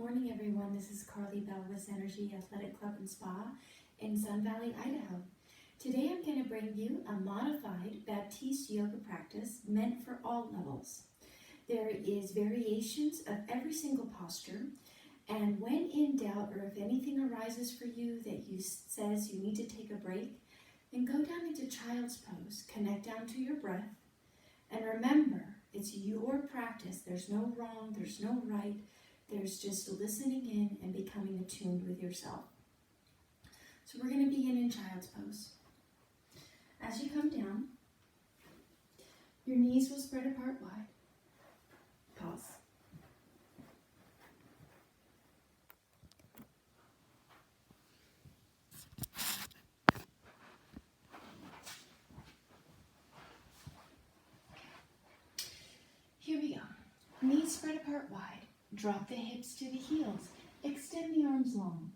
morning, everyone. This is Carly Bell with Energy Athletic Club and Spa in Sun Valley, Idaho. Today I'm going to bring you a modified Baptiste yoga practice meant for all levels. There is variations of every single posture, and when in doubt or if anything arises for you that says you need to take a break, then go down into child's pose, connect down to your breath, and remember, it's your practice. There's no wrong, there's no right. There's just listening in and becoming attuned with yourself. So we're going to begin in child's pose. As you come down, your knees will spread apart wide. Pause. Here we go. Knees spread apart wide. Drop the hips to the heels. Extend the arms long.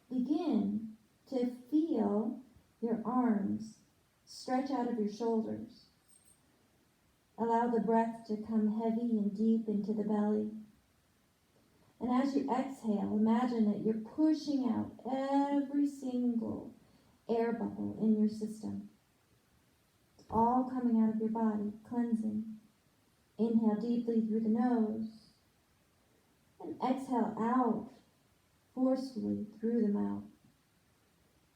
Begin to feel your arms stretch out of your shoulders. Allow the breath to come heavy and deep into the belly. And as you exhale, imagine that you're pushing out every single air bubble in your system. It's all coming out of your body, cleansing. Inhale deeply through the nose. And exhale out forcefully through the mouth.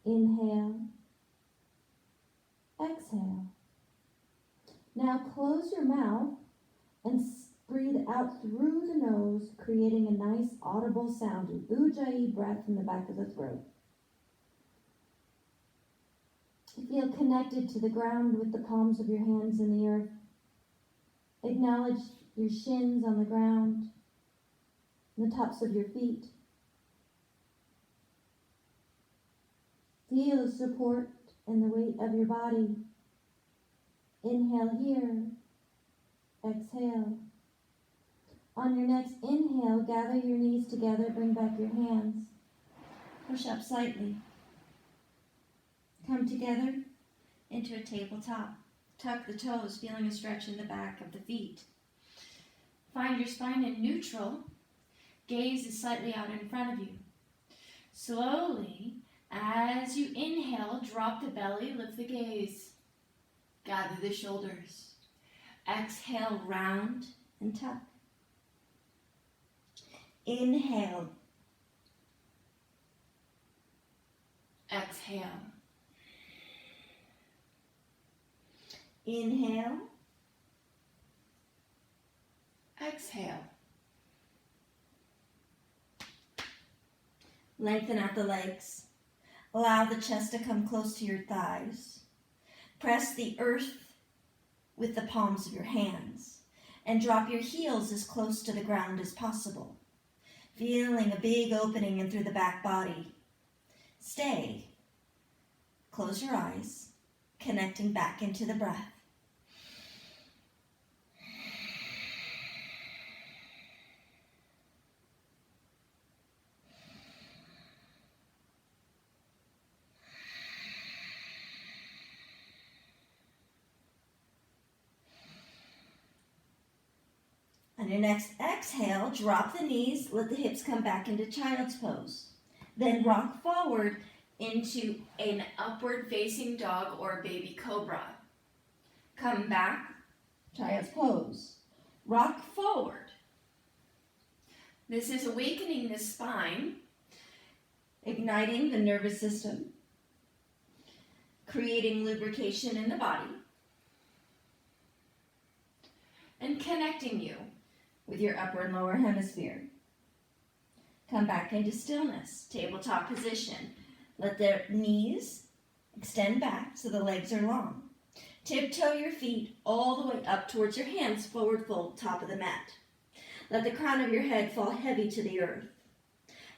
Inhale. Exhale. Now close your mouth and breathe out through the nose, creating a nice audible sound, an ujjayi breath from the back of the throat. Feel connected to the ground with the palms of your hands in the earth. Acknowledge your shins on the ground, the tops of your feet. Feel the support and the weight of your body. Inhale here. Exhale. On your next inhale, gather your knees together, bring back your hands. Push up slightly. Come together into a tabletop. Tuck the toes, feeling a stretch in the back of the feet. Find your spine in neutral. Gaze is slightly out in front of you. Slowly, as you inhale, drop the belly, lift the gaze. Gather the shoulders. Exhale, round and tuck. Inhale. Exhale. Inhale. Exhale. Lengthen out the legs. Allow the chest to come close to your thighs. Press the earth with the palms of your hands and drop your heels as close to the ground as possible, feeling a big opening in through the back body. Stay. Close your eyes, connecting back into the breath. On your next exhale, drop the knees, let the hips come back into child's pose. Then rock forward into an upward facing dog or baby cobra. Come back, child's pose. Rock forward. This is awakening the spine, igniting the nervous system, creating lubrication in the body, and connecting you with your upper and lower hemisphere. Come back into stillness, tabletop position. Let the knees extend back so the legs are long. Tiptoe your feet all the way up towards your hands, forward fold, top of the mat. Let the crown of your head fall heavy to the earth.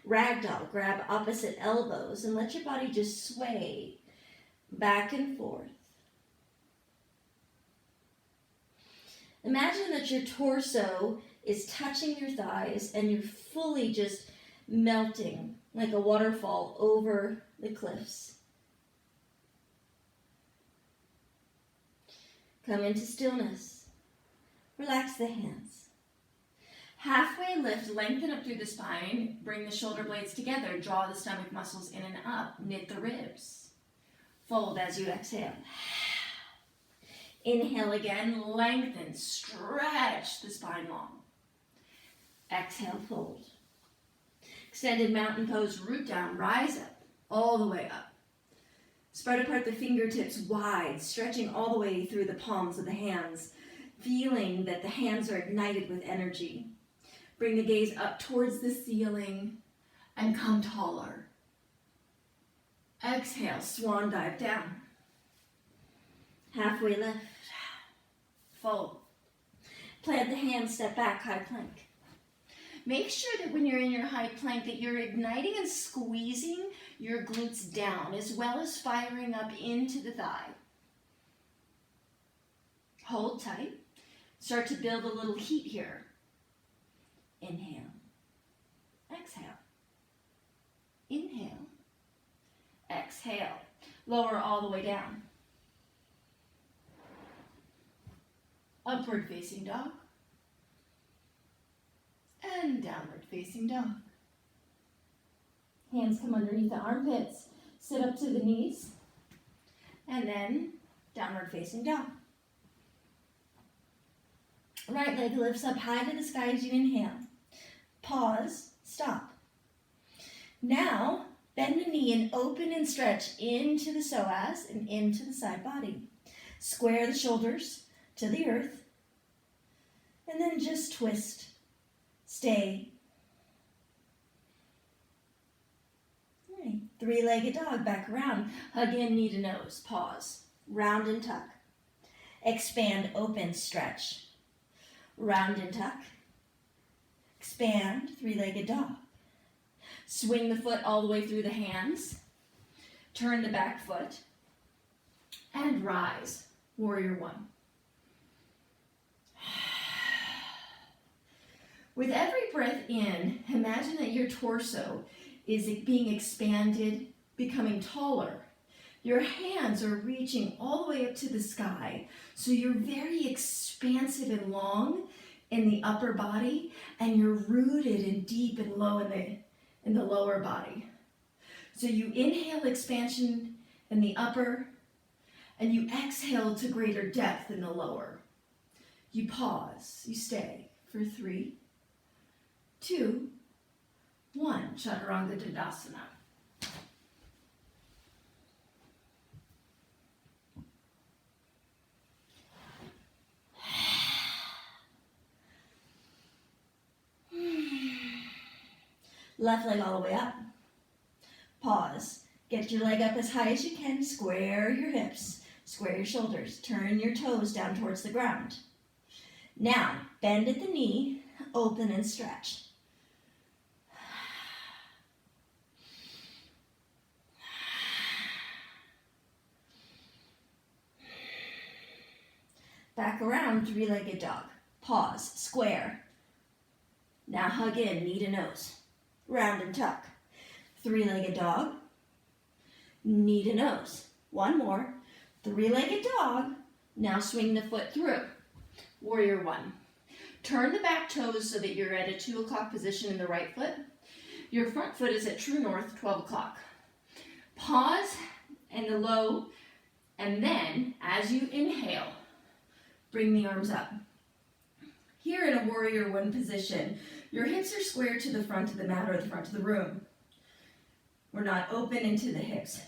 Ragdoll, grab opposite elbows and let your body just sway back and forth. Imagine that your torso is touching your thighs and you're fully just melting like a waterfall over the cliffs. Come into stillness. Relax the hands. Halfway lift, lengthen up through the spine, bring the shoulder blades together, draw the stomach muscles in and up, knit the ribs. Fold as you exhale. Inhale again, lengthen, stretch the spine long. Exhale, fold. Extended mountain pose, root down, rise up, all the way up. Spread apart the fingertips wide, stretching all the way through the palms of the hands, feeling that the hands are ignited with energy. Bring the gaze up towards the ceiling and come taller. Exhale, swan dive down. Halfway lift. Fold. Plant the hands, step back, high plank. Make sure that when you're in your high plank that you're igniting and squeezing your glutes down as well as firing up into the thigh. Hold tight. Start to build a little heat here. Inhale. Exhale. Inhale. Exhale. Lower all the way down. Upward facing dog. And downward facing dog. Hands come underneath the armpits. Sit up to the knees. And then downward facing dog. Right leg lifts up high to the sky as you inhale. Pause, stop. Now, bend the knee and open and stretch into the psoas and into the side body. Square the shoulders to the earth. And then just twist. Stay. All right. Three-legged dog, back around. Hug in, knee to nose. Pause. Round and tuck. Expand, open, stretch. Round and tuck. Expand, three-legged dog. Swing the foot all the way through the hands. Turn the back foot. And rise. Warrior one. With every breath in, imagine that your torso is being expanded, becoming taller. Your hands are reaching all the way up to the sky, so you're very expansive and long in the upper body, and you're rooted and deep and low in the lower body. So you inhale expansion in the upper, and you exhale to greater depth in the lower. You pause, you stay for 3, 2, 1. Chaturanga Dandasana. Left leg all the way up. Pause. Get your leg up as high as you can. Square your hips. Square your shoulders. Turn your toes down towards the ground. Now, bend at the knee. Open and stretch. Back around, three-legged dog. Pause. Square. Now hug in, knee to nose. Round and tuck. Three-legged dog. Knee to nose. One more. Three-legged dog. Now swing the foot through. Warrior one. Turn the back toes so that you're at a 2 o'clock position in the right foot. Your front foot is at true north, 12 o'clock. Pause and the low, and then as you inhale, bring the arms up. Here in a warrior one position, your hips are square to the front of the mat or the front of the room. We're not open into the hips.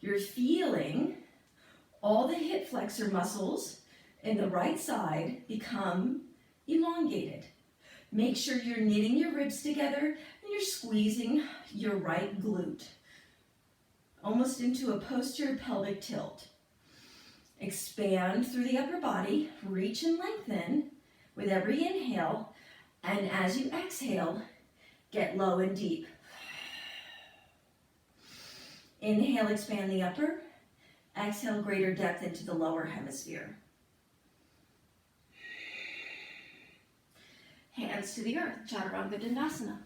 You're feeling all the hip flexor muscles in the right side become elongated. Make sure you're knitting your ribs together and you're squeezing your right glute, almost into a posterior pelvic tilt. Expand through the upper body, reach and lengthen with every inhale, and as you exhale, get low and deep. Inhale, expand the upper. Exhale, greater depth into the lower hemisphere. Hands to the earth, Chaturanga Dandasana.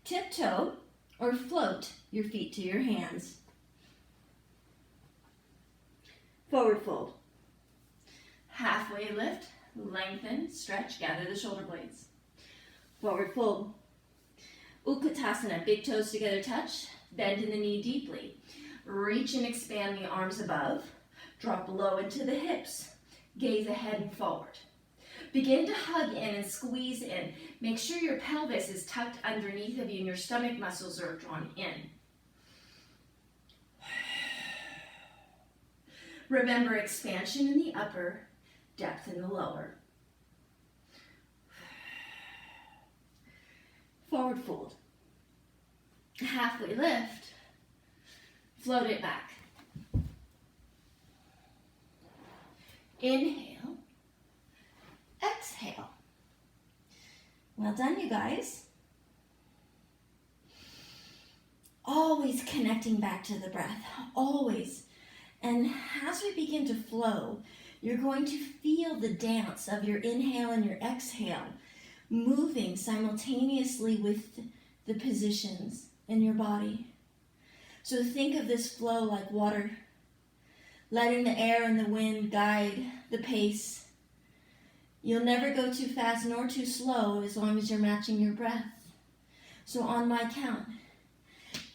Tiptoe or float your feet to your hands. Forward fold. Halfway lift, lengthen, stretch, gather the shoulder blades. Forward fold. Utkatasana, big toes together touch, bend in the knee deeply. Reach and expand the arms above. Drop low into the hips. Gaze ahead and forward. Begin to hug in and squeeze in. Make sure your pelvis is tucked underneath of you and your stomach muscles are drawn in. Remember expansion in the upper, depth in the lower. Forward fold. Halfway lift. Float it back. Inhale. Exhale. Well done, you guys. Always connecting back to the breath. Always. And as we begin to flow, you're going to feel the dance of your inhale and your exhale moving simultaneously with the positions in your body. So think of this flow like water, letting the air and the wind guide the pace. You'll never go too fast nor too slow as long as you're matching your breath. So on my count,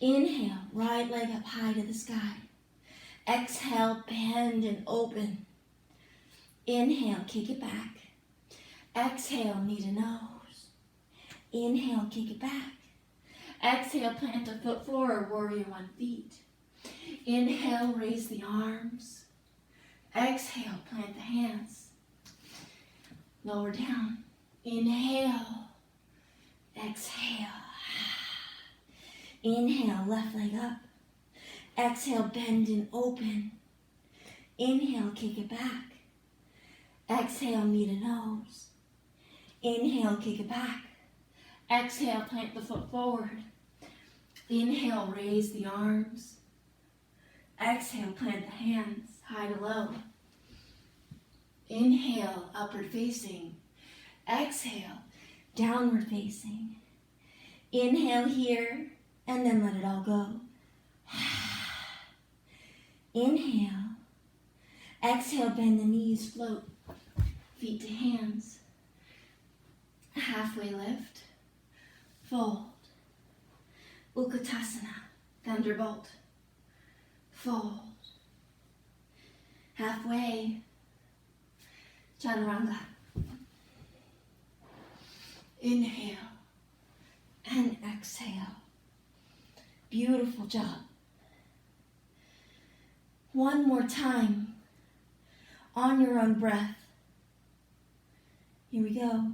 inhale, right leg up high to the sky. Exhale, bend and open. Inhale, kick it back. Exhale, knee to nose. Inhale, kick it back. Exhale, plant a foot forward, warrior 1 feet. Inhale, raise the arms. Exhale, plant the hands. Lower down. Inhale. Exhale. Inhale, left leg up. Exhale, bend and open. Inhale, kick it back. Exhale, knee to nose. Inhale, kick it back. Exhale, plant the foot forward. Inhale, raise the arms. Exhale, plant the hands, high to low. Inhale, upward facing. Exhale, downward facing. Inhale here, and then let it all go. Inhale. Exhale, bend the knees, float. Feet to hands. Halfway lift. Fold. Utkatasana, thunderbolt. Fold. Halfway. Chaturanga. Inhale and exhale. Beautiful job. One more time on your own breath. Here we go.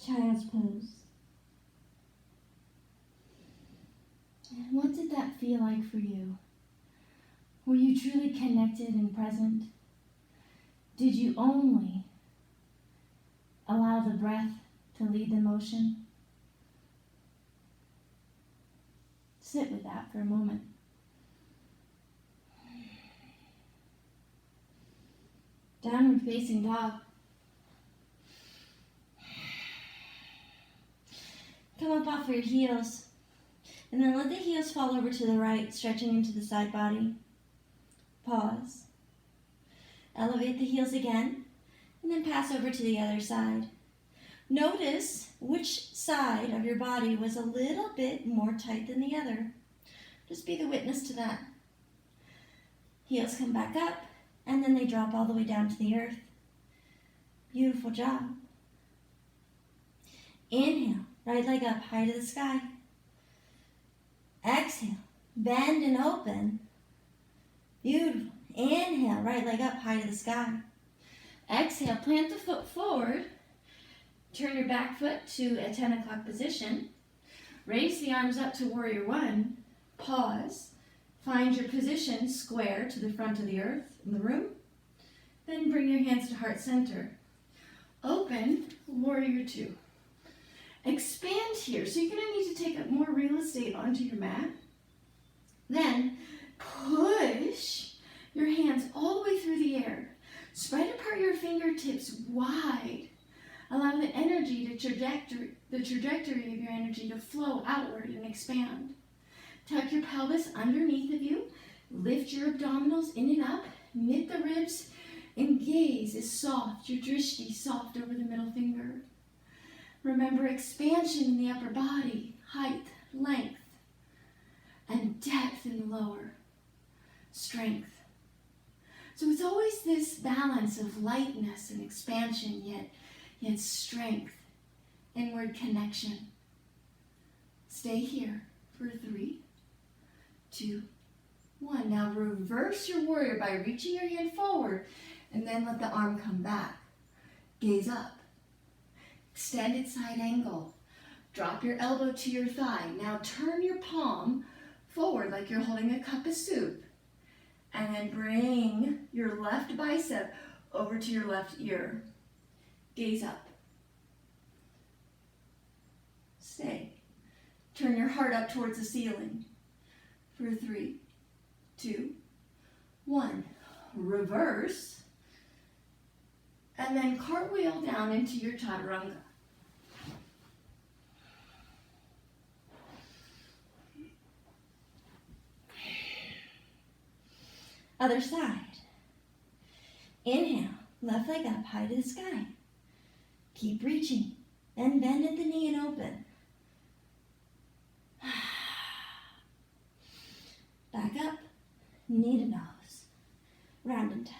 Child's pose. What did that feel like for you? Were you truly connected and present? Did you only allow the breath to lead the motion? sit with that for a moment. Downward facing dog. Come up off your heels. And then let the heels fall over to the right, stretching into the side body. Pause. Elevate the heels again, and then pass over to the other side. Notice which side of your body was a little bit more tight than the other. Just be the witness to that. Heels come back up, and then they drop all the way down to the earth. Beautiful job. Inhale, right leg up, high to the sky. Exhale, bend and open. Beautiful. Inhale, right leg up, high to the sky. Exhale, plant the foot forward. Turn your back foot to a 10 o'clock position. Raise the arms up to warrior one. Pause. Find your position square to the front of the earth in the room. Then bring your hands to heart center. Open, warrior two. Expand here. So you're going to need to take up more real estate onto your mat. Then push your hands all the way through the air. Spread apart your fingertips wide. Allow the energy to the trajectory of your energy to flow outward and expand. Tuck your pelvis underneath of you. Lift your abdominals in and up. Knit the ribs and gaze is soft. Your drishti soft over the middle finger. Remember expansion in the upper body, height, length, and depth in the lower. Strength. So it's always this balance of lightness and expansion, yet strength, inward connection. Stay here for 3, 2, 1. Now reverse your warrior by reaching your hand forward and then let the arm come back. Gaze up. Extended side angle. Drop your elbow to your thigh. Now turn your palm forward like you're holding a cup of soup. And then bring your left bicep over to your left ear. Gaze up. Stay. Turn your heart up towards the ceiling. For 3, 2, 1. Reverse. And then cartwheel down into your chaturanga. Other side. Inhale, left leg up, high to the sky. Keep reaching. Then bend at the knee and open. Back up, knee to nose. Round and tuck.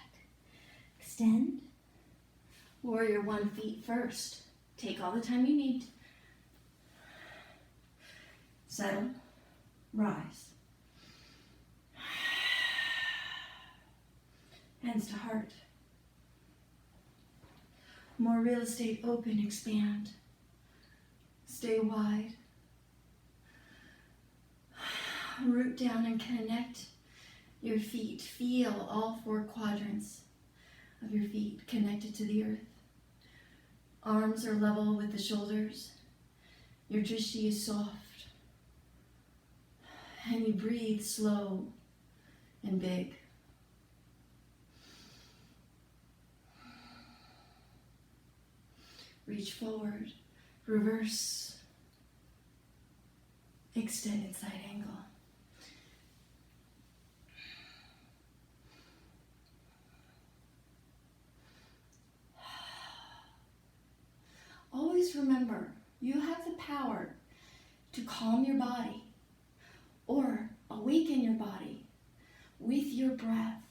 Extend. Warrior one, feet first. Take all the time you need. Settle. Rise. Hands to heart. More real estate, open, expand. Stay wide. Root down and connect your feet. Feel all 4 quadrants of your feet connected to the earth. Arms are level with the shoulders. Your drishti is soft. And you breathe slow and big. Reach forward, reverse, extended side angle. Always remember, you have the power to calm your body or awaken your body with your breath.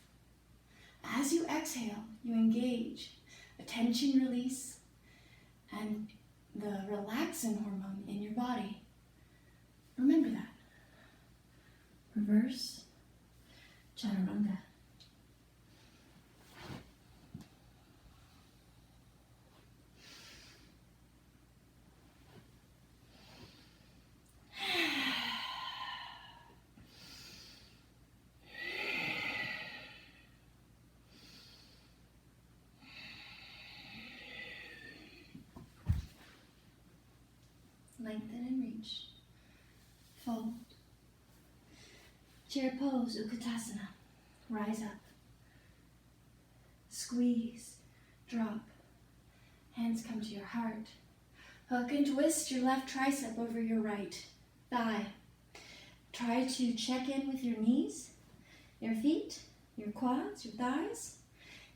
As you exhale, you engage a tension release and the relaxin hormone in your body. Remember that. Reverse chaturanga. Lengthen and reach. Fold. Chair pose, Utkatasana. Rise up. Squeeze, drop. Hands come to your heart. Hook and twist your left tricep over your right thigh. Try to check in with your knees, your feet, your quads, your thighs,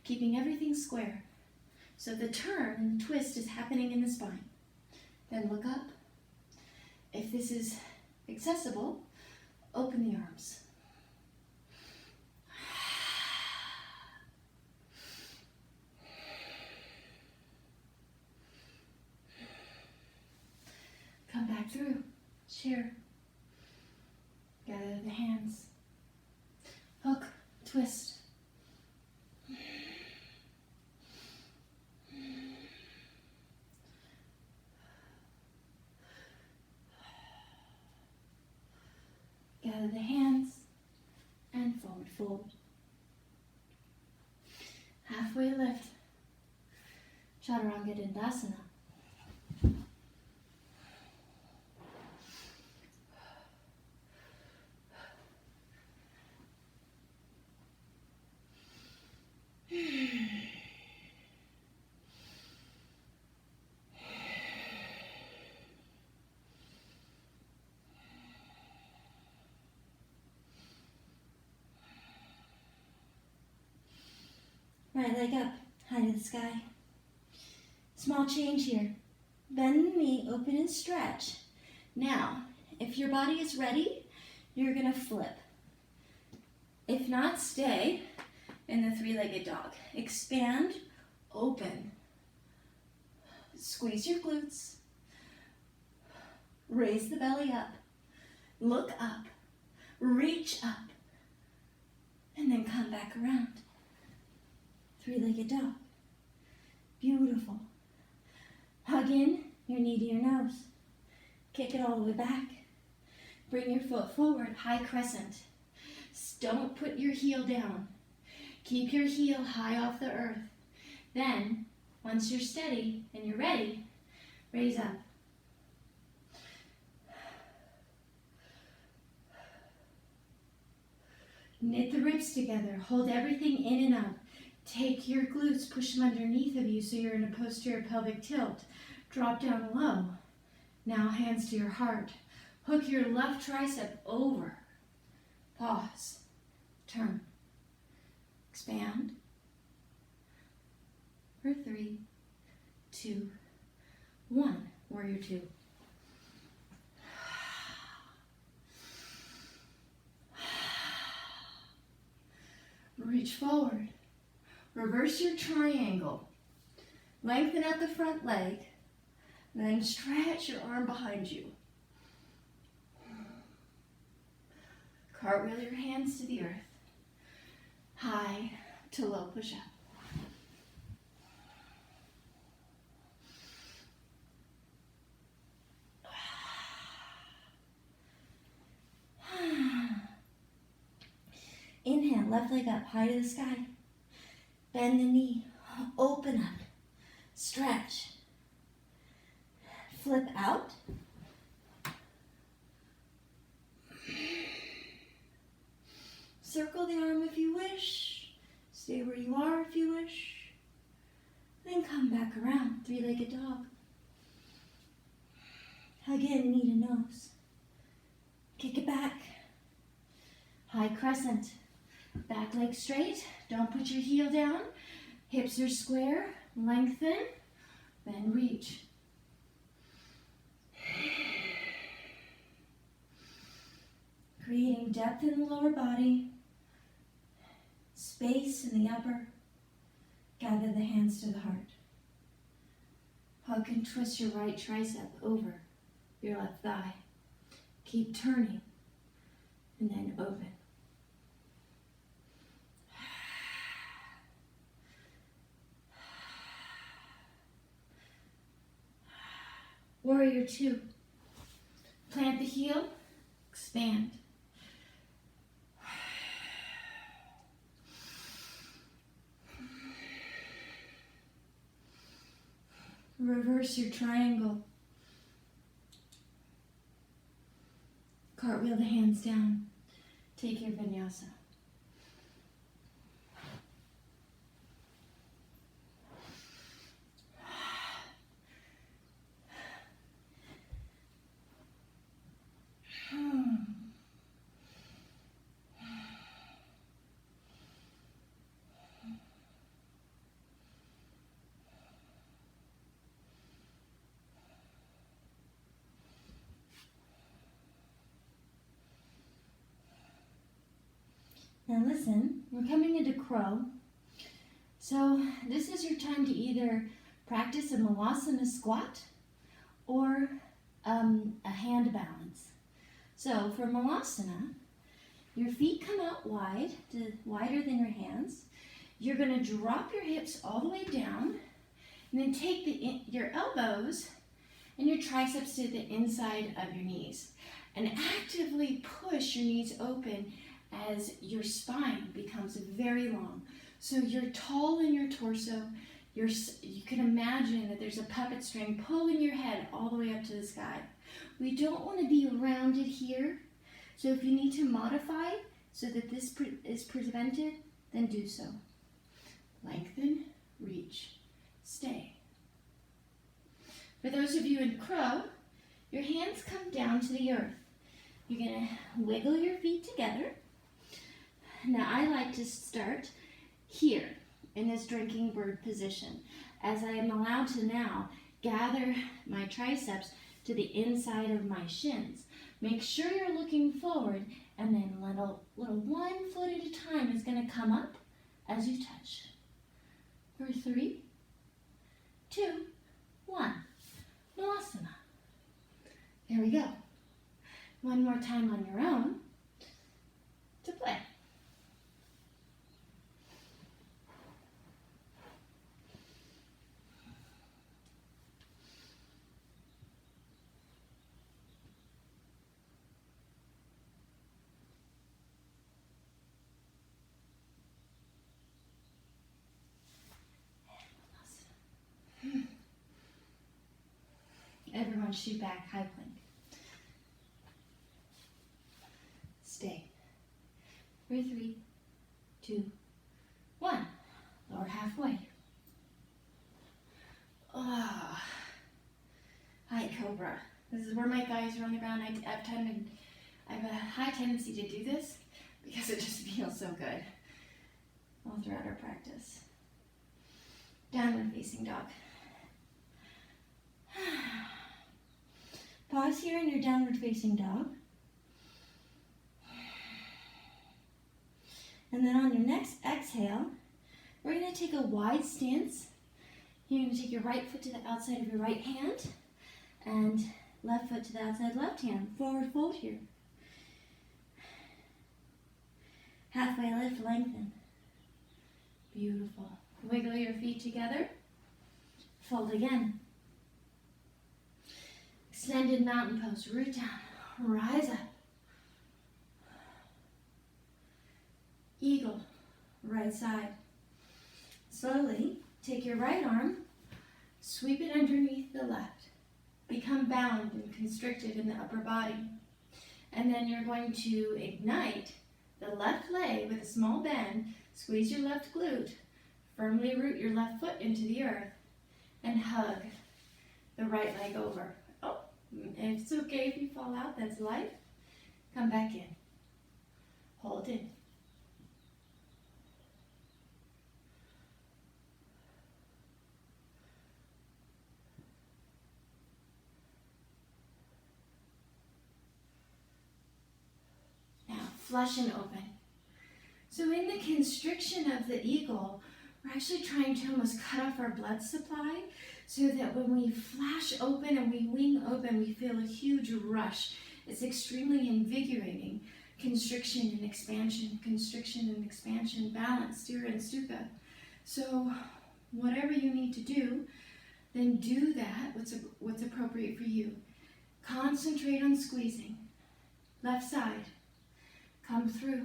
keeping everything square. So the turn and the twist is happening in the spine. Then look up. If this is accessible, open the arms. Come back through. Chair. Gather the hands. Hook, twist. Gather the hands and forward fold. Halfway lift. Chaturanga Dandasana. Right leg up, high to the sky. Small change here. Bend the knee, open and stretch. Now, if your body is ready, you're gonna flip. If not, stay in the three-legged dog. Expand, open. Squeeze your glutes. Raise the belly up. Look up. Reach up. And then come back around. Three-legged dog. Beautiful. Hug in your knee to your nose. Kick it all the way back. Bring your foot forward, high crescent. Don't put your heel down. Keep your heel high off the earth. Then, once you're steady and you're ready, raise up. Knit the ribs together. Hold everything in and up. Take your glutes, push them underneath of you so you're in a posterior pelvic tilt. Drop down low. Now hands to your heart. Hook your left tricep over. Pause. Turn. Expand. For 3, 2, 1. Warrior 2. Reach forward. Reverse your triangle. Lengthen out the front leg. Then stretch your arm behind you. Cartwheel your hands to the earth. High to low push up. Inhale, left leg up, high to the sky. Bend the knee, open up, stretch. Flip out. Circle the arm if you wish. Stay where you are if you wish. Then come back around, three-legged dog. Again, knee to nose. Kick it back. High crescent. Back leg straight. Don't put your heel down. Hips are square. Lengthen. Then reach. Creating depth in the lower body. Space in the upper. Gather the hands to the heart. Hug and twist your right tricep over your left thigh. Keep turning. And then open. Warrior 2. Plant the heel, expand. Reverse your triangle. Cartwheel the hands down. Take your vinyasa. Now listen, we're coming into crow. So this is your time to either practice a malasana squat or a hand balance. So for malasana, your feet come out wide, wider than your hands. You're going to drop your hips all the way down and then take your elbows and your triceps to the inside of your knees and actively push your knees open as your spine becomes very long. So you're tall in your torso. You can imagine that there's a puppet string pulling your head all the way up to the sky. We don't want to be rounded here. So if you need to modify so that this is prevented, then do so. Lengthen, reach, stay. For those of you in crow, your hands come down to the earth. You're going to wiggle your feet together. Now I like to start here in this drinking bird position, as I am allowed to now gather my triceps to the inside of my shins. Make sure you're looking forward, and then little 1 foot at a time is going to come up as you touch. For 3, 2, 1. Malasana. There we go. One more time on your own to play. Everyone shoot back, high plank. Stay. For 3, 2, 1. Lower halfway. Ah. High cobra. This is where my thighs are on the ground. I have a high tendency to do this because it just feels so good all throughout our practice. Downward facing dog. Pause here in your downward facing dog. And then on your next exhale, we're going to take a wide stance. You're going to take your right foot to the outside of your right hand and left foot to the outside left hand. Forward fold here. Halfway lift, lengthen. Beautiful. Wiggle your feet together. Fold again. Extended mountain pose, root down, rise up. Eagle, right side. Slowly take your right arm, sweep it underneath the left. Become bound and constricted in the upper body. And then you're going to ignite the left leg with a small bend, squeeze your left glute, firmly root your left foot into the earth, and hug the right leg over. And it's okay if you fall out, that's life. Come back in. Hold in. Now, flush and open. So in the constriction of the eagle, we're actually trying to almost cut off our blood supply so that when we flash open and we wing open, we feel a huge rush. It's extremely invigorating. Constriction and expansion, balance, sthira and stukha. So whatever you need to do, then do that, what's appropriate for you. Concentrate on squeezing. Left side, come through.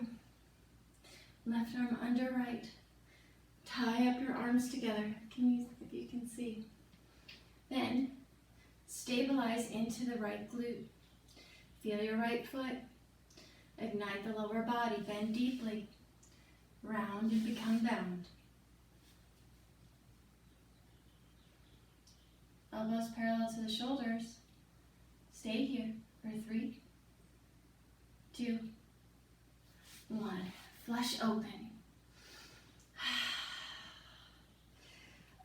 Left arm under right. Tie up your arms together, if you can see. Then, stabilize into the right glute. Feel your right foot. Ignite the lower body, bend deeply. Round and become bound. Elbows parallel to the shoulders. Stay here for 3, 2, 1. Flush open.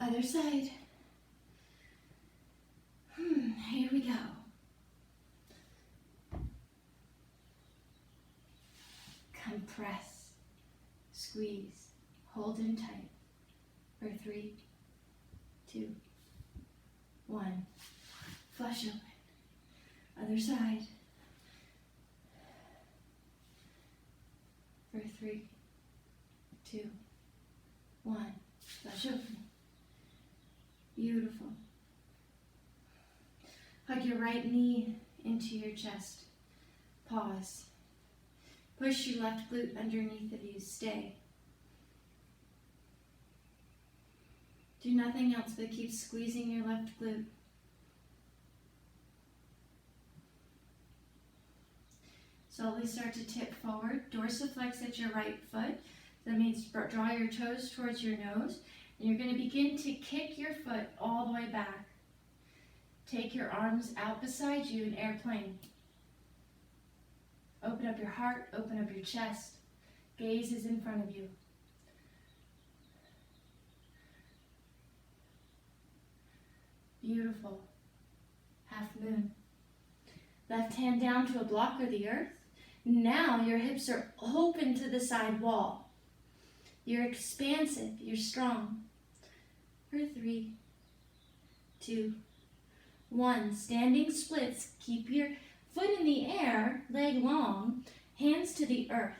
Other side. Here we go. Compress. Squeeze. Hold in tight. For 3, 2, 1. Flush open. Other side. For 3, 2, 1. Flush open. Beautiful. Hug your right knee into your chest. Pause. Push your left glute underneath of you. Stay. Do nothing else but keep squeezing your left glute. Slowly start to tip forward. Dorsiflex at your right foot. That means draw your toes towards your nose. And you're going to begin to kick your foot all the way back. Take your arms out beside you in airplane. Open up your heart, open up your chest. Gaze is in front of you. Beautiful. Half moon. Left hand down to a block or the earth. Now your hips are open to the side wall. You're expansive, you're strong. For 3, 2, 1. Standing splits. Keep your foot in the air, leg long, hands to the earth.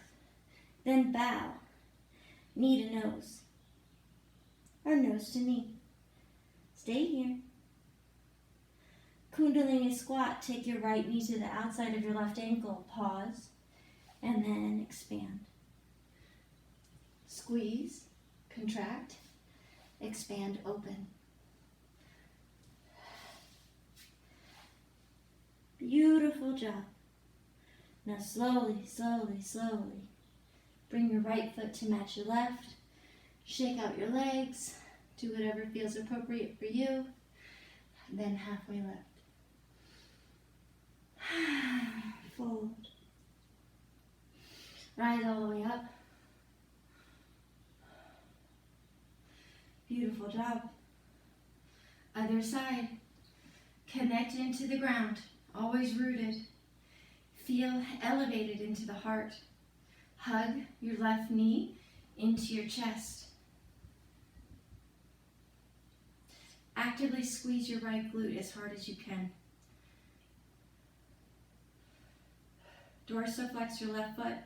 Then bow, knee to nose, or nose to knee. Stay here. Kundalini squat. Take your right knee to the outside of your left ankle. Pause, and then expand. Squeeze, contract, expand, open. Beautiful job. Now slowly, slowly, slowly, bring your right foot to match your left. Shake out your legs. Do whatever feels appropriate for you. Then halfway lift. Fold. Rise all the way up. Beautiful job. Other side. Connect into the ground. Always rooted. Feel elevated into the heart. Hug your left knee into your chest. Actively squeeze your right glute as hard as you can. Dorsiflex your left foot.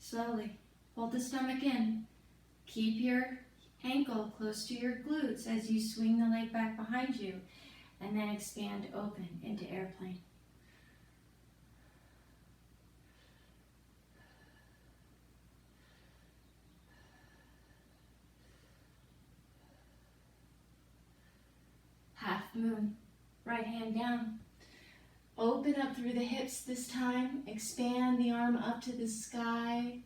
Slowly, hold the stomach in. Keep your ankle close to your glutes as you swing the leg back behind you, and then expand open into airplane. Half moon, right hand down. Open up through the hips this time. Expand the arm up to the sky.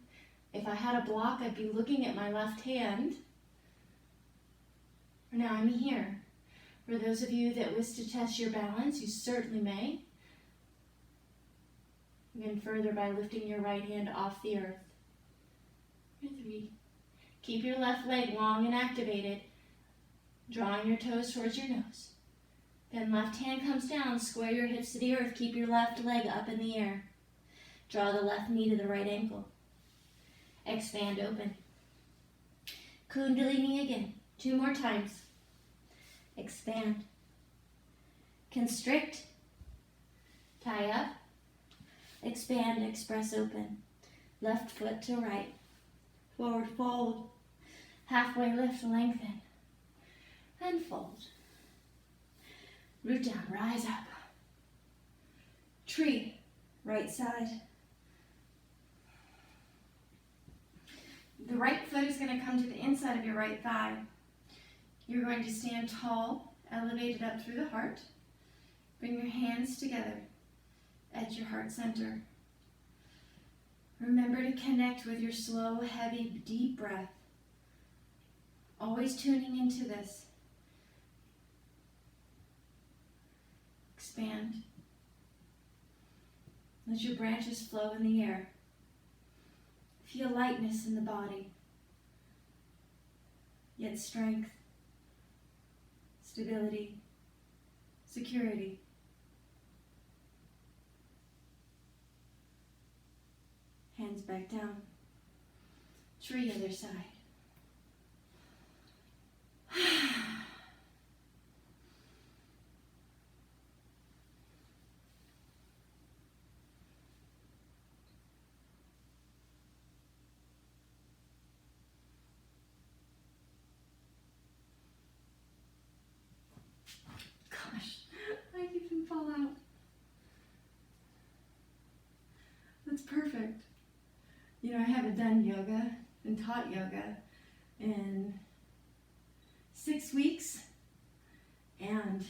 If I had a block, I'd be looking at my left hand. For now, I'm here. For those of you that wish to test your balance, you certainly may. Again, further by lifting your right hand off the earth. For 3. Keep your left leg long and activated, drawing your toes towards your nose. Then left hand comes down, square your hips to the earth, keep your left leg up in the air. Draw the left knee to the right ankle. Expand open. Kundalini again. 2 more times. Expand. Constrict. Tie up. Expand, express open. Left foot to right. Forward fold. Halfway lift, lengthen. And fold. Root down, rise up. Tree, right side. The right foot is going to come to the inside of your right thigh. You're going to stand tall, elevated up through the heart. Bring your hands together at your heart center. Remember to connect with your slow, heavy, deep breath. Always tuning into this. Expand. Let your branches flow in the air. Feel lightness in the body, yet strength, stability, security. Hands back down. Tree other side. Gosh, I even fall out. That's perfect. You know, I haven't done yoga and taught yoga in 6 weeks, and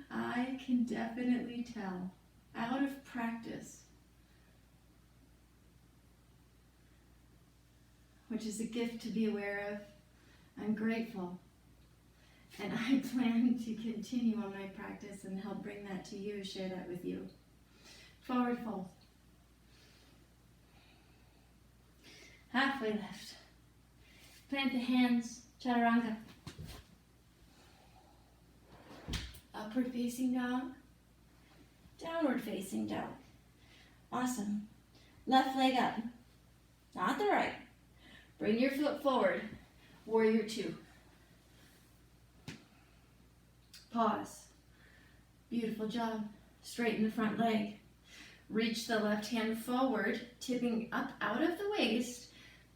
I can definitely tell out of practice, which is a gift to be aware of. I'm grateful, and I plan to continue on my practice and help bring that to you, share that with you. Forward fold. Halfway lift. Plant the hands, chaturanga. Upward facing dog. Downward facing dog. Awesome. Left leg up, not the right. Bring your foot forward. Warrior two. Pause. Beautiful job. Straighten the front leg. Reach the left hand forward, tipping up out of the waist.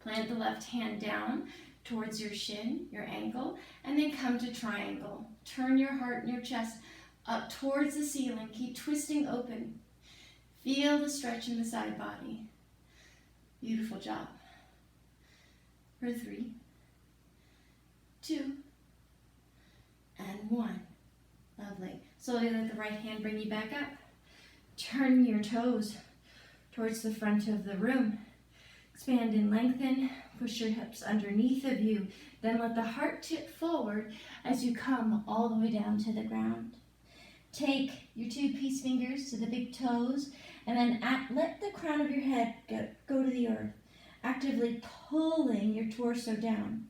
Plant the left hand down towards your shin, your ankle, and then come to triangle. Turn your heart and your chest up towards the ceiling. Keep twisting open. Feel the stretch in the side body. Beautiful job. For 3, 2, and 1. Lovely. Slowly let the right hand bring you back up. Turn your toes towards the front of the room. Expand and lengthen. Push your hips underneath of you. Then let the heart tip forward as you come all the way down to the ground. Take your 2 peace fingers to the big toes, and then let the crown of your head go to the earth, actively pulling your torso down.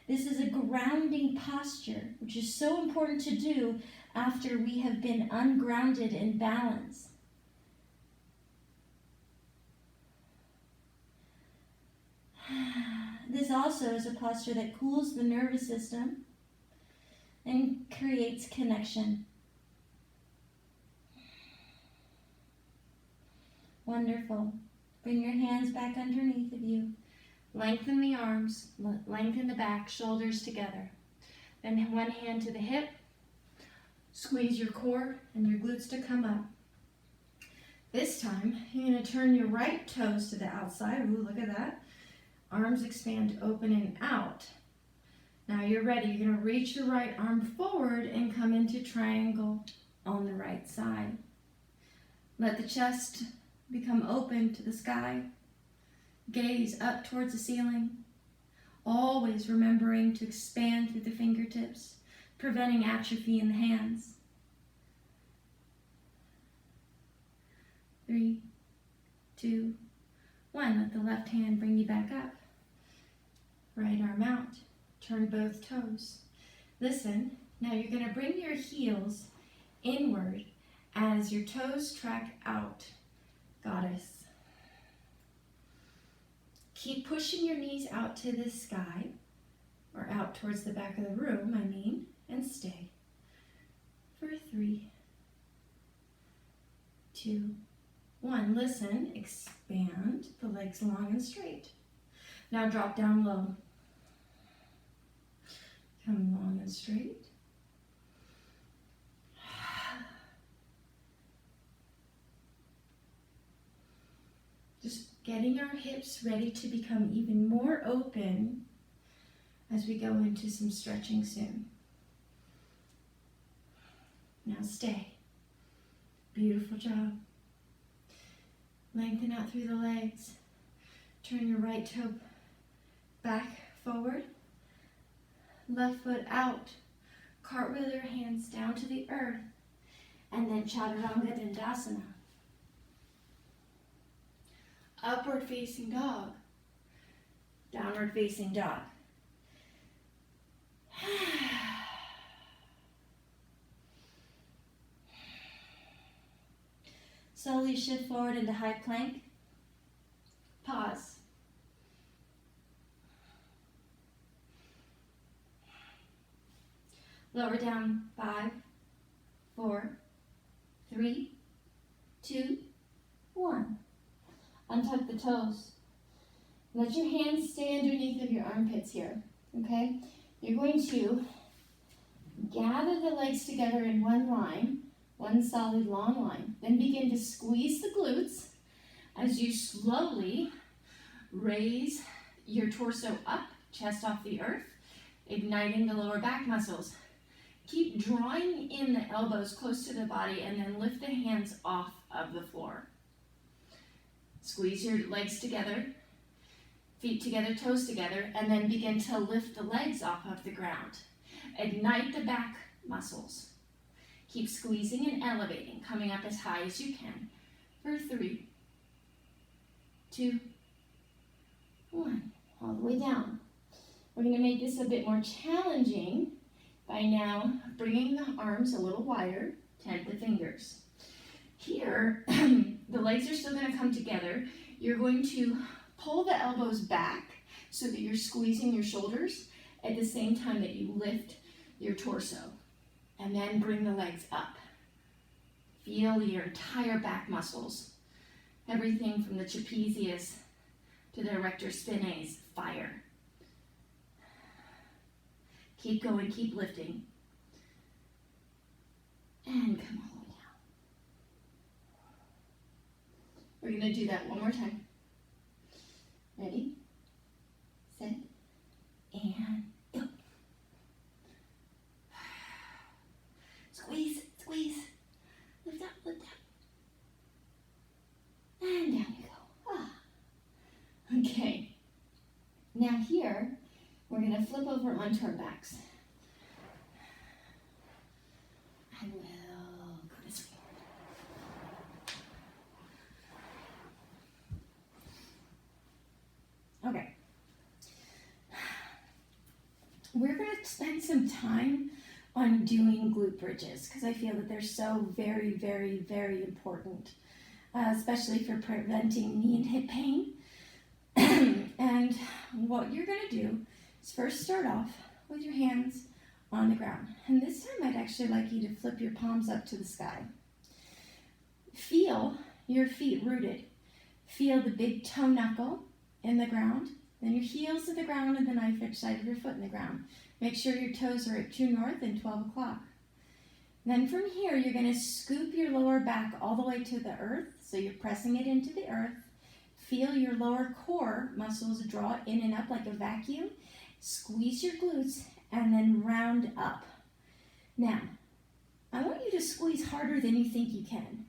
This is a grounding posture, which is so important to do after we have been ungrounded in balance. This also is a posture that cools the nervous system and creates connection. Wonderful. Bring your hands back underneath of you. Lengthen the arms, lengthen the back, shoulders together. Then one hand to the hip. Squeeze your core and your glutes to come up. This time, you're going to turn your right toes to the outside. Ooh, look at that. Arms expand open and out. Now you're ready. You're going to reach your right arm forward and come into triangle on the right side. Let the chest become open to the sky. Gaze up towards the ceiling. Always remembering to expand through the fingertips, preventing atrophy in the hands. 3, 2, 1. Let the left hand bring you back up. Right arm out. Turn both toes. Listen, now you're going to bring your heels inward as your toes track out. Goddess. Keep pushing your knees out to the sky, or out towards the back of the room, and stay. For 3, 2, 1. Listen, expand the legs long and straight. Now drop down low. Come long and straight. Just getting our hips ready to become even more open as we go into some stretching soon. Now stay. Beautiful job. Lengthen out through the legs. Turn your right toe back forward. Left foot out. Cartwheel your hands down to the earth. And then Chaturanga Dandasana. Upward facing dog. Downward facing dog. Slowly shift forward into high plank. Pause. Lower down. 5, 4, 3, 2, 1. Untuck the toes. Let your hands stay underneath of your armpits here, okay? You're going to gather the legs together in one line, one solid long line. Then begin to squeeze the glutes as you slowly raise your torso up, chest off the earth, igniting the lower back muscles. Keep drawing in the elbows close to the body and then lift the hands off of the floor. Squeeze your legs together, feet together, toes together, and then begin to lift the legs off of the ground. Ignite the back muscles. Keep squeezing and elevating, coming up as high as you can. For 3, 2, 1. All the way down. We're going to make this a bit more challenging by now bringing the arms a little wider, tent the fingers. Here, the legs are still going to come together. You're going to pull the elbows back so that you're squeezing your shoulders at the same time that you lift your torso. And then bring the legs up. Feel your entire back muscles. Everything from the trapezius to the erector spinae fire. Keep going, keep lifting. And come all the way down. We're going to do that one more time. Ready, set, and go. Squeeze, squeeze. Lift up, lift up. And down you go. Ah. Okay. Now here, we're going to flip over onto our backs. I will go this way. Okay. We're going to spend some time on doing glute bridges because I feel that they're so very, very, very important, especially for preventing knee and hip pain. And what you're going to do is first start off with your hands on the ground. And this time I'd actually like you to flip your palms up to the sky. Feel your feet rooted. Feel the big toe knuckle in the ground, then your heels to the ground and the knife edge side of your foot in the ground. Make sure your toes are at true north and 12 o'clock. Then from here, you're going to scoop your lower back all the way to the earth, so you're pressing it into the earth. Feel your lower core muscles draw in and up like a vacuum. Squeeze your glutes and then round up. Now, I want you to squeeze harder than you think you can.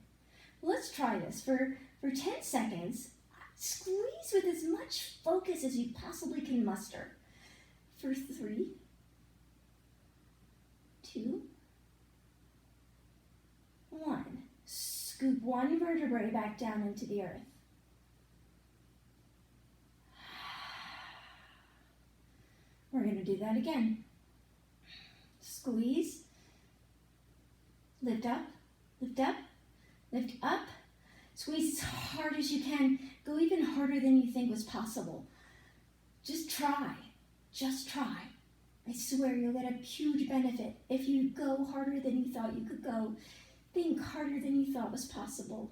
Let's try this. For 10 seconds, squeeze with as much focus as you possibly can muster. For 3, 2, 1. Scoop one vertebrae back down into the earth. We're going to do that again. Squeeze. Lift up, lift up, lift up. Squeeze as hard as you can. Go even harder than you think was possible. Just try. Just try. I swear you'll get a huge benefit if you go harder than you thought you could go. Think harder than you thought was possible.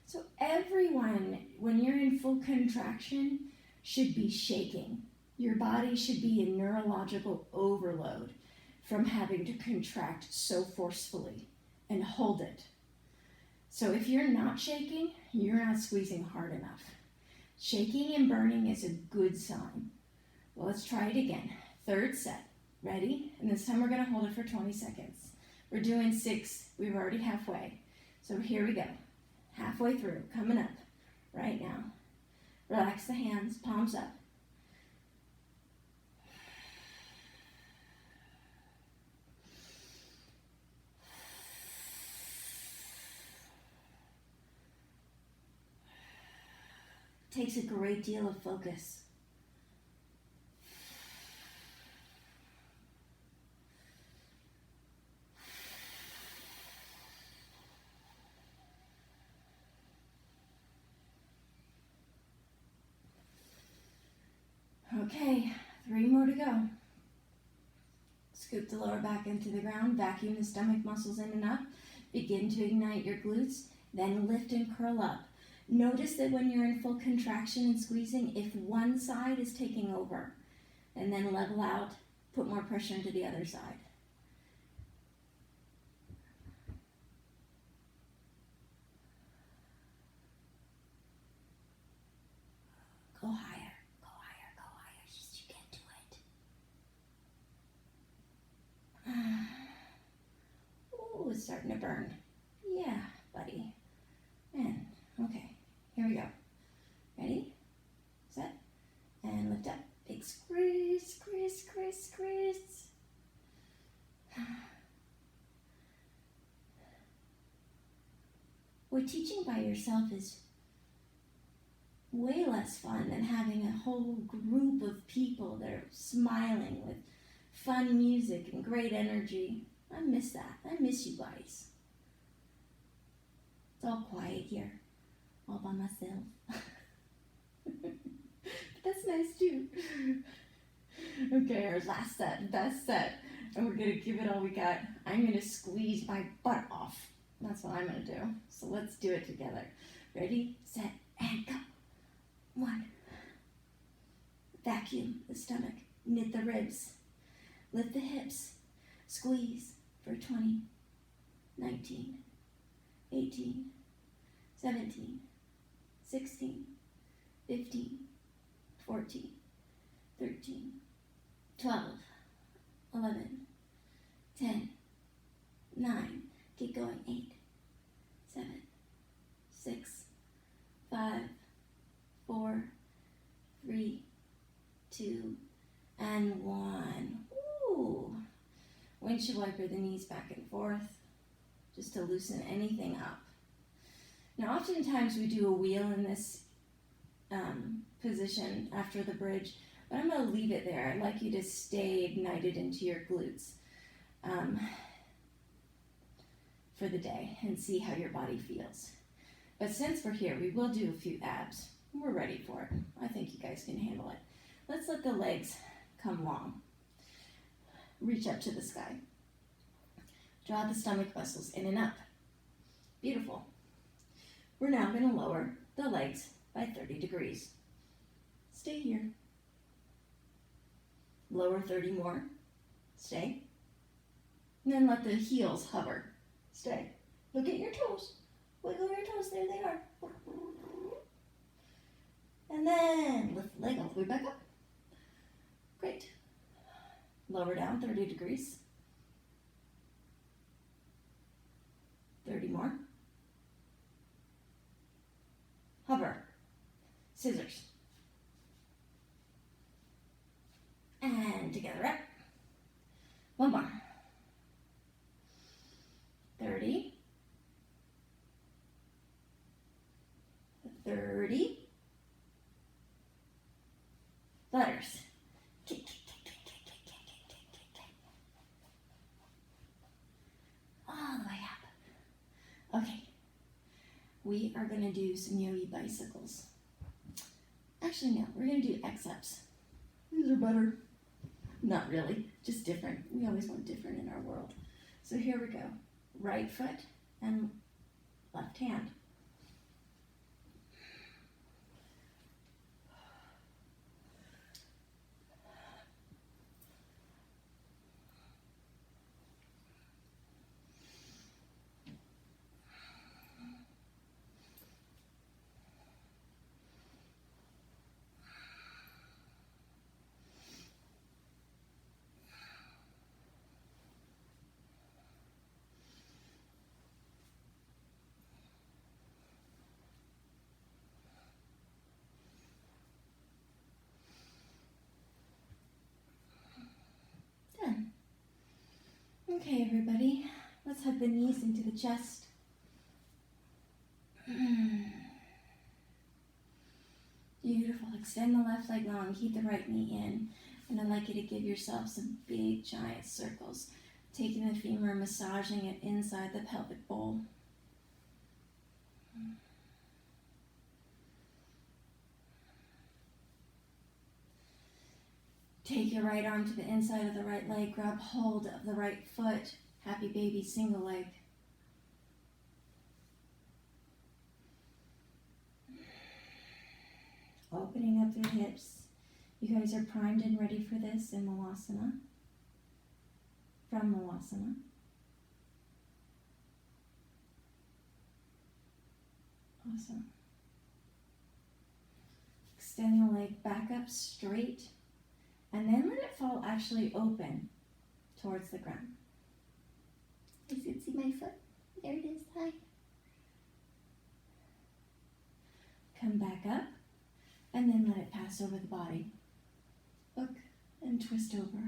So everyone, when you're in full contraction, should be shaking. Your body should be in neurological overload from having to contract so forcefully and hold it. So if you're not shaking, you're not squeezing hard enough. Shaking and burning is a good sign. Well, let's try it again. Third set. Ready? And this time we're going to hold it for 20 seconds. We're doing 6. We're already halfway. So here we go. Halfway through. Coming up right now. Relax the hands. Palms up. Takes a great deal of focus. Okay, 3 more to go. Scoop the lower back into the ground, vacuum the stomach muscles in and up. Begin to ignite your glutes, then lift and curl up. Notice that when you're in full contraction and squeezing, if one side is taking over, and then level out, put more pressure into the other side. Go higher, go higher, go higher. Just you get to it. Ooh, it's starting to burn. Yeah, buddy. And, okay, here we go. Ready, set, and lift up. Big squeeze, squeeze, squeeze, squeeze. What teaching by yourself is way less fun than having a whole group of people that are smiling with fun music and great energy. I miss that. I miss you guys. It's all quiet here, all by myself. That's nice too. Okay, our last set, best set, and we're gonna give it all we got. I'm gonna squeeze my butt off. That's what I'm gonna do. So let's do it together. Ready, set, and go. 1. Vacuum the stomach, knit the ribs, lift the hips, squeeze for 20, 19, 18, 17, 16, 15, 14, 13, 12, 11, 10, 9, keep going, 8, 7, 6, 5, 4, 3, 2, and 1. Ooh. Windshield wiper the knees back and forth just to loosen anything up. Now, oftentimes we do a wheel in this position after the bridge, but I'm going to leave it there. I'd like you to stay ignited into your glutes for the day and see how your body feels. But since we're here, we will do a few abs. We're ready for it. I think you guys can handle it. Let's let the legs come long. Reach up to the sky. Draw the stomach muscles in and up. Beautiful. We're now going to lower the legs by 30 degrees. Stay here. Lower 30 more. Stay. And then let the heels hover. Stay. Look at your toes. Wiggle your toes. There they are. And then lift the leg all the way back up. Great. Lower down 30 degrees. 30 more. Hover. Scissors. And together up. 1 more. 30. 30. Flutters. Kick, kick, kick, kick, kick, kick, kick, kick, kick, kick, kick. All the way up. Okay. We are going to do some yogi bicycles. Actually, no. We're going to do X-ups. These are better. Not really. Just different. We always want different in our world. So here we go. Right foot and left hand. Okay, everybody, let's hug the knees into the chest. Beautiful. Extend the left leg long, keep the right knee in. And I'd like you to give yourself some big, giant circles, taking the femur, massaging it inside the pelvic bowl. Take your right arm to the inside of the right leg, grab hold of the right foot, happy baby, single leg. Opening up through the hips. You guys are primed and ready for this in Malasana, from Malasana. Awesome. Extend the leg back up straight, and then let it fall actually open towards the ground. You can see my foot? There it is. Hi. Come back up, and then let it pass over the body. Hook and twist over.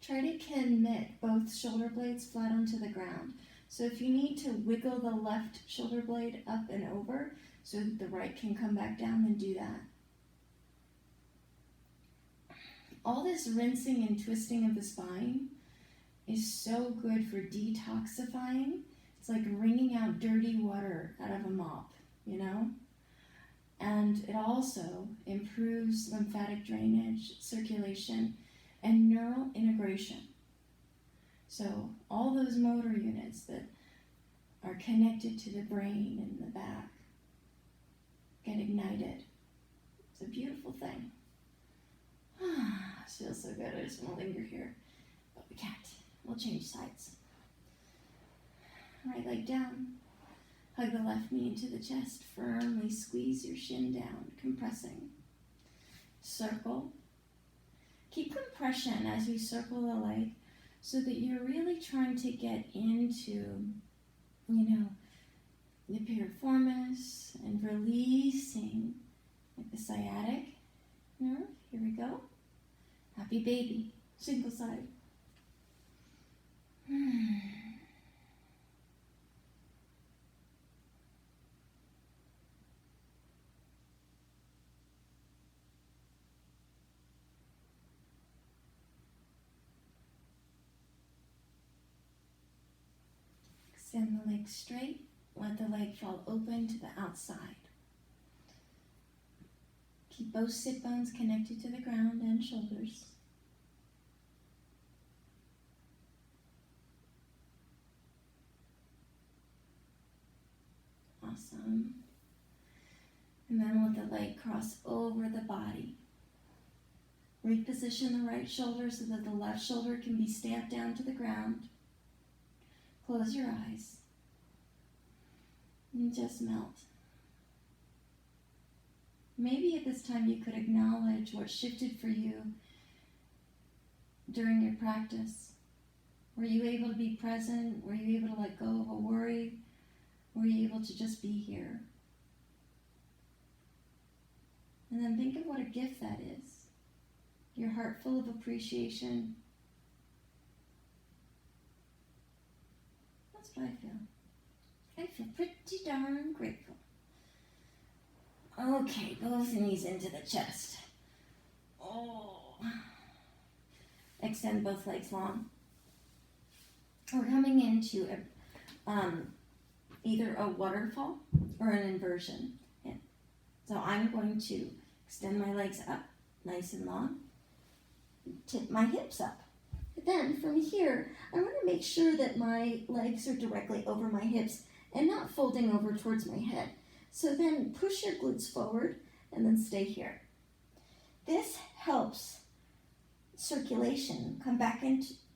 Try to commit both shoulder blades flat onto the ground. So if you need to wiggle the left shoulder blade up and over so that the right can come back down, then do that. All this rinsing and twisting of the spine is so good for detoxifying. It's like wringing out dirty water out of a mop, you know? And it also improves lymphatic drainage, circulation, and neural integration. So all those motor units that are connected to the brain and the back get ignited. It's a beautiful thing. It feels so good. I just want to linger here, but we can't. We'll change sides. Right leg down. Hug the left knee into the chest. Firmly squeeze your shin down, compressing. Circle. Keep compression as you circle the leg so that you're really trying to get into, the piriformis and releasing like the sciatic nerve. Here we go. Happy baby. Single side. Extend the leg straight. Let the leg fall open to the outside. Keep both sit bones connected to the ground and shoulders. Awesome. And then let the leg cross over the body. Reposition the right shoulder so that the left shoulder can be stamped down to the ground. Close your eyes. And just melt. Maybe at this time you could acknowledge what shifted for you during your practice. Were you able to be present? Were you able to let go of a worry? Were you able to just be here? And then think of what a gift that is. Your heart full of appreciation. That's what I feel. I feel pretty darn grateful. Okay, both knees into the chest. Oh. Extend both legs long. We're coming into either a waterfall or an inversion. Yeah. So I'm going to extend my legs up nice and long. Tip my hips up. Then from here, I want to make sure that my legs are directly over my hips and not folding over towards my head. So then push your glutes forward and then stay here. This helps circulation come back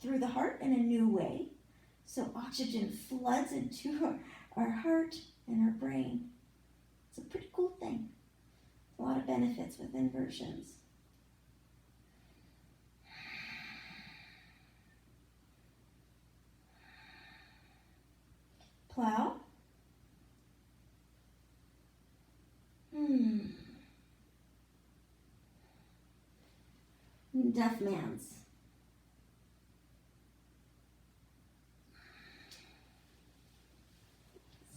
through the heart in a new way. So oxygen floods into our heart and our brain. It's a pretty cool thing. A lot of benefits with inversions. Plow. Deaf man's.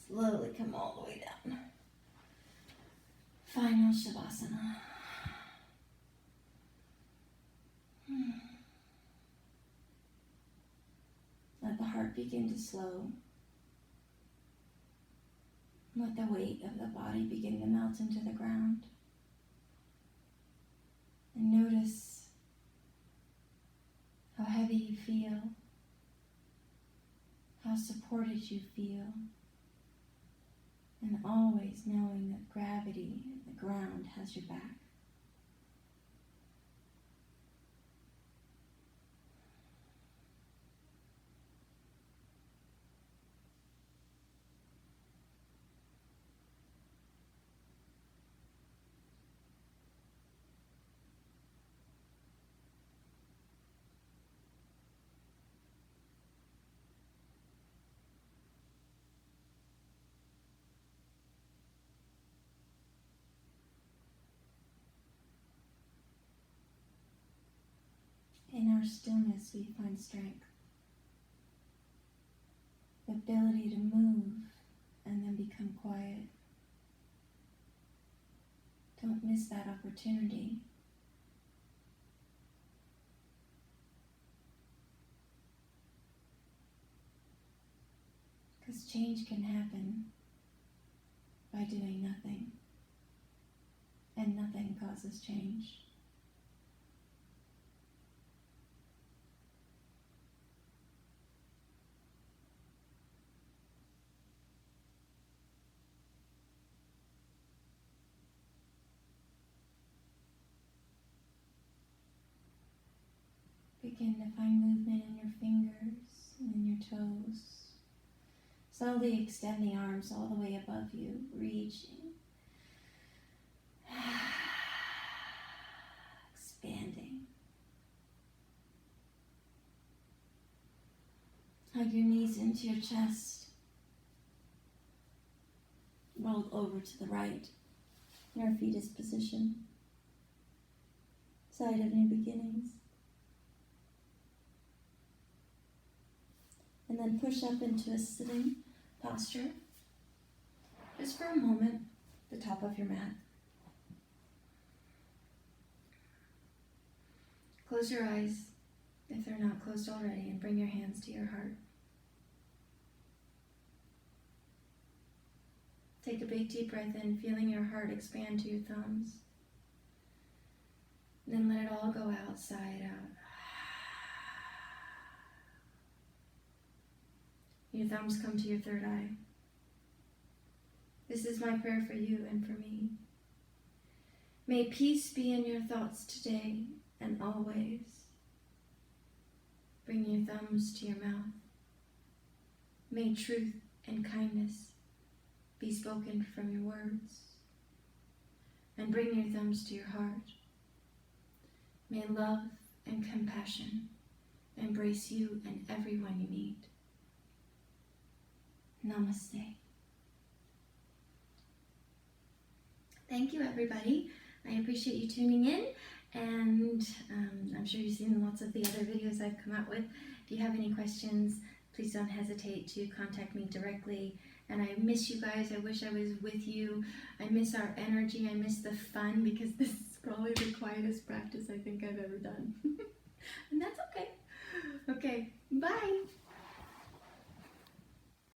Slowly come all the way down. Final Shavasana. Let the heart begin to slow. Let the weight of the body begin to melt into the ground. And notice how heavy you feel, how supported you feel, and always knowing that gravity, the ground, has your back. In our stillness, we find strength, the ability to move and then become quiet. Don't miss that opportunity. Because change can happen by doing nothing, and nothing causes change. Begin to find movement in your fingers and in your toes. Slowly extend the arms all the way above you, reaching, expanding. Hug your knees into your chest. Roll over to the right. Your fetus position. Side of new beginnings. And then push up into a sitting posture. Just for a moment, the top of your mat. Close your eyes if they're not closed already, and bring your hands to your heart. Take a big deep breath in, feeling your heart expand to your thumbs. And then let it all go out, sigh it out. Your thumbs come to your third eye. This is my prayer for you and for me. May peace be in your thoughts today and always. Bring your thumbs to your mouth. May truth and kindness be spoken from your words. And bring your thumbs to your heart. May love and compassion embrace you and everyone you meet. Namaste. Thank you, everybody. I appreciate you tuning in, and I'm sure you've seen lots of the other videos I've come out with. If you have any questions, please don't hesitate to contact me directly. And I miss you guys. I wish I was with you. I miss our energy. I miss the fun, because this is probably the quietest practice I think I've ever done. And that's okay. Okay, bye.